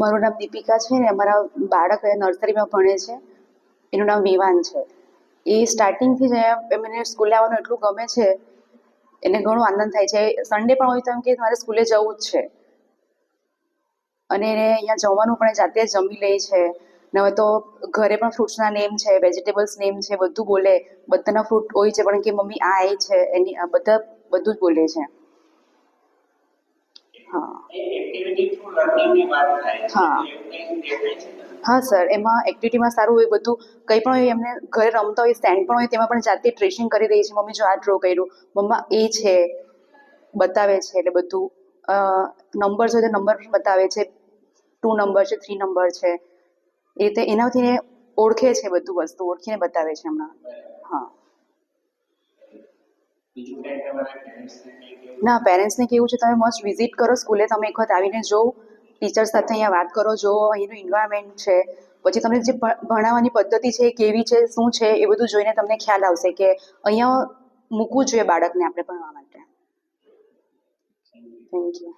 મારું નામ દીપિકા છે ને અમારા બાળક નર્સરીમાં ભણે છે. એનું નામ વિવાન છે. એ સ્ટાર્ટિંગથી જ એમને સ્કૂલે આવવાનું એટલું ગમે છે, એને ઘણો આનંદ થાય છે. સન્ડે પણ હોય તો એમ કે મારે સ્કૂલે જવું જ છે. અને એને અહીંયા જમવાનું પણ જાતે જ જમી લે છે. ને હવે તો ઘરે પણ ફ્રૂટ્સના નેમ છે, વેજીટેબલ્સ નેમ છે, બધું બોલે. બધાના ફ્રૂટ હોય છે પણ કે મમ્મી આ એ છે એની બધું જ બોલે છે. હા સર, એમાં એક્ટિવિટીમાં સારું હોય બધું. કંઈ પણ હોય એમને ઘરે રમતા હોય સ્ટેન્ડ પણ હોય તેમાં પણ જાતે ટ્રેસિંગ કરી દે છે. મમ્મી જો આ ડ્રો કર્યું, મમ્મા એ છે બતાવે છે. એટલે બધું નંબર છે તો નંબર બતાવે છે. 2 નંબર છે, 3 નંબર છે, એ રીતે એનાથી ઓળખે છે. બધું વસ્તુ ઓળખીને બતાવે છે હમણાં. હા ના, પેરેન્ટ્સને કેવું છે તમે મસ્ટ વિઝિટ કરો સ્કૂલે. તમે એક વખત આવીને જો, ટીચર સાથે અહીંયા વાત કરો, જો અહીંનું એન્વાયરમેન્ટ છે. પછી તમને જે ભણાવવાની પદ્ધતિ છે એ કેવી છે, શું છે, એ બધું જોઈને તમને ખ્યાલ આવશે કે અહીંયા મૂકવું જોઈએ બાળકને આપણે ભણવા માટે. Thank you.